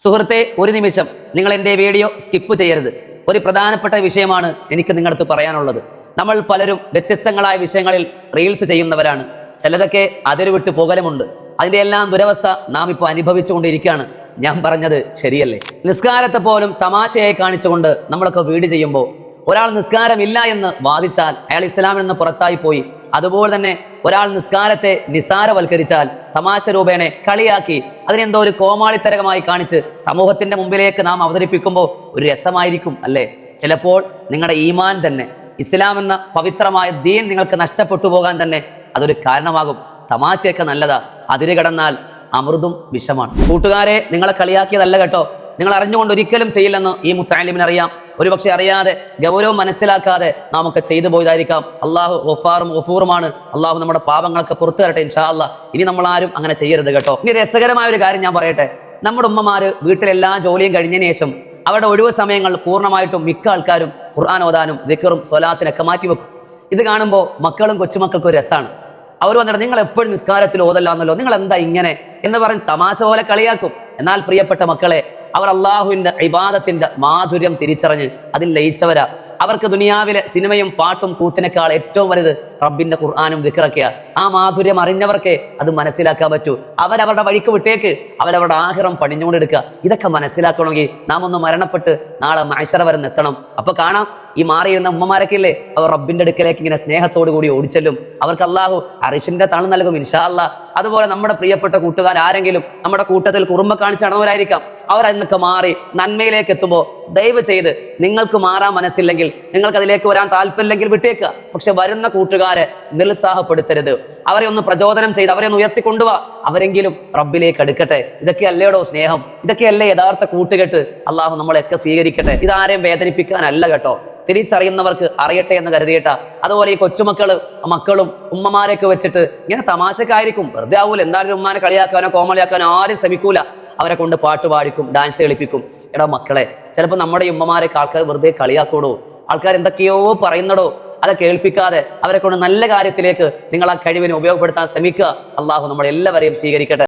സുഹൃത്തെ, ഒരു നിമിഷം നിങ്ങൾ എൻ്റെ വീഡിയോ സ്കിപ്പ് ചെയ്യരുത്. ഒരു പ്രധാനപ്പെട്ട വിഷയമാണ് എനിക്ക് നിങ്ങളടുത്ത് പറയാനുള്ളത്. നമ്മൾ പലരും വ്യത്യസ്തങ്ങളായ വിഷയങ്ങളിൽ റീൽസ് ചെയ്യുന്നവരാണ്. ചിലതൊക്കെ അതിരുവിട്ട് പോകലുമുണ്ട്. അതിൻ്റെ എല്ലാം ദുരവസ്ഥ നാം ഇപ്പോൾ അനുഭവിച്ചുകൊണ്ടിരിക്കുകയാണ്. ഞാൻ പറഞ്ഞത് ശരിയല്ലേ? നിസ്കാരത്തെ പോലും തമാശയായി കാണിച്ചുകൊണ്ട് നമ്മളൊക്കെ വീഡിയോ ചെയ്യുമ്പോൾ ഒരാൾ നിസ്കാരമില്ല എന്ന് വാദിച്ചാൽ അയാൾ ഇസ്ലാമിൽ നിന്ന് പുറത്തായി പോയി. അതുപോലെ തന്നെ ഒരാൾ നിസ്കാരത്തെ നിസാരവൽക്കരിച്ചാൽ തമാശ രൂപേണ കളിയാക്കി അതിനെന്തോ ഒരു കോമാളിത്തരകമായി കാണിച്ച് സമൂഹത്തിന്റെ മുമ്പിലേക്ക് നാം അവതരിപ്പിക്കുമ്പോൾ ഒരു രസമായിരിക്കും അല്ലേ? ചിലപ്പോൾ നിങ്ങളുടെ ഈമാൻ തന്നെ, ഇസ്ലാം എന്ന പവിത്രമായ ദീൻ നിങ്ങൾക്ക് നഷ്ടപ്പെട്ടു പോകാൻ തന്നെ അതൊരു കാരണമാകും. തമാശയൊക്കെ നല്ലതാ, അതിര് കടന്നാൽ അമൃതും വിഷമാണ്. കൂട്ടുകാരെ, നിങ്ങളെ കളിയാക്കിയതല്ല കേട്ടോ. നിങ്ങൾ അറിഞ്ഞുകൊണ്ട് ഒരിക്കലും ചെയ്യില്ലെന്ന് ഈ മുത്തഅല്ലിമിന് അറിയാം. ഒരുപക്ഷെ അറിയാതെ ഗൗരവം മനസ്സിലാക്കാതെ നാം ഒക്കെ ചെയ്തു പോയതായിരിക്കാം. അള്ളാഹു ഗഫാറും ഗഫൂറുമാണ്. അള്ളാഹു നമ്മുടെ പാപങ്ങളൊക്കെ പുറത്തു തരട്ടെ ഇൻഷാ അല്ലാ. ഇനി നമ്മളാരും അങ്ങനെ ചെയ്യരുത് കേട്ടോ. ഇനി രസകരമായ ഒരു കാര്യം ഞാൻ പറയട്ടെ. നമ്മുടെ ഉമ്മമാര് വീട്ടിലെല്ലാ ജോലിയും കഴിഞ്ഞതിന് ശേഷം അവരുടെ ഒഴിവ് സമയങ്ങൾ പൂർണ്ണമായിട്ടും മിക്ക ആൾക്കാരും ഖുർആൻ ഓതാനും ദിക്റും സ്വലാത്തിനൊക്കെ മാറ്റിവെക്കും. ഇത് കാണുമ്പോൾ മക്കളും കൊച്ചുമക്കൾക്കും ഒരു രസമാണ്. അവർ വന്നിട്ട് നിങ്ങൾ എപ്പോഴും നിസ്കാരത്തിൽ ഓതല്ലാന്നല്ലോ, നിങ്ങൾ എന്താ ഇങ്ങനെ എന്ന് പറഞ്ഞ് തമാശ പോലെ കളിയാക്കും. എന്നാൽ പ്രിയപ്പെട്ട മക്കളെ, അവർ അള്ളാഹുവിന്റെ ഇബാദത്തിന്റെ മാധുര്യം തിരിച്ചറിഞ്ഞ് അതിൽ ലയിച്ചവരാ. അവർക്ക് ദുനിയാവിലെ സിനിമയും പാട്ടും കൂത്തിനേക്കാൾ ഏറ്റവും വലുത് റബ്ബിന്റെ ഖുർആനും ദിക്റൊക്കെയാ. ആ മാധുര്യം അറിഞ്ഞവർക്കേ അത് മനസ്സിലാക്കാൻ പറ്റൂ. അവരവരുടെ വഴിക്ക് വിട്ടേക്ക്, അവരവരുടെ ആഖിറം പണിഞ്ഞുകൊണ്ടെടുക്കുക. ഇതൊക്കെ മനസ്സിലാക്കണമെങ്കിൽ നാം ഒന്ന് മരണപ്പെട്ട് നാളെ മഹ്ശറ വരെ എത്തണം. അപ്പൊ കാണാം, ഈ മാറിയിരുന്ന ഉമ്മമാരൊക്കെ ഇല്ലേ, അവർ റബ്ബിന്റെ അടുക്കലേക്ക് ഇങ്ങനെ സ്നേഹത്തോടു കൂടി ഓടിച്ചെല്ലും. അവർക്ക് അള്ളാഹു അർശിന്റെ തണൽ നൽകും ഇൻഷാ അല്ലാ. അതുപോലെ നമ്മുടെ പ്രിയപ്പെട്ട കൂട്ടുകാർ ആരെങ്കിലും നമ്മുടെ കൂട്ടത്തിൽ കുറുമ്പ കാണിച്ച് നടന്നവരായിരിക്കാം. അവർ അതിനൊക്കെ മാറി നന്മയിലേക്ക് എത്തുമ്പോൾ ദയവ് ചെയ്ത് നിങ്ങൾക്ക് മാറാൻ മനസ്സില്ലെങ്കിൽ, നിങ്ങൾക്ക് അതിലേക്ക് വരാൻ താല്പര്യമില്ലെങ്കിൽ വിട്ടേക്കുക. പക്ഷെ വരുന്ന കൂട്ടുകാരെ നിരുത്സാഹപ്പെടുത്തരുത്. അവരെ ഒന്ന് പ്രചോദനം ചെയ്ത് അവരെ ഒന്ന് ഉയർത്തിക്കൊണ്ടുപോവാ. അവരെങ്കിലും റബ്ബിലേക്ക് അടുക്കട്ടെ. ഇതൊക്കെ അല്ലേടോ സ്നേഹം, ഇതൊക്കെയല്ലേ യഥാർത്ഥ കൂട്ടുകെട്ട്. അള്ളാഹു നമ്മളെയൊക്കെ സ്വീകരിക്കട്ടെ. ഇതാരെയും വേദനിപ്പിക്കാനല്ല കേട്ടോ, തിരിച്ചറിയുന്നവർക്ക് അറിയട്ടെ എന്ന് കരുതിയിട്ടാ. അതുപോലെ ഈ മക്കളും ഉമ്മമാരെയൊക്കെ വെച്ചിട്ട് ഇങ്ങനെ തമാശക്കായിരിക്കും. വെറുതെ ആവൂല. എന്തായാലും ഉമ്മാനെ കളിയാക്കാനോ കോമളിയാക്കാനോ ആരും ശ്രമിക്കൂല. അവരെ കൊണ്ട് പാട്ട് പാടിക്കും, ഡാൻസ് കളിപ്പിക്കും. എടാ മക്കളെ, ചിലപ്പോൾ നമ്മുടെ ഉമ്മമാരെയൊക്കെ ആൾക്കാർ വെറുതെ കളിയാക്കോടോ. ആൾക്കാർ എന്തൊക്കെയോ പറയുന്നടോ. അത് കേൾപ്പിക്കാതെ അവരെ കൊണ്ട് നല്ല കാര്യത്തിലേക്ക് നിങ്ങൾ ആ കഴിവിനെ ഉപയോഗപ്പെടുത്താൻ ശ്രമിക്കുക. അള്ളാഹു നമ്മളെല്ലാവരെയും സ്വീകരിക്കട്ടെ.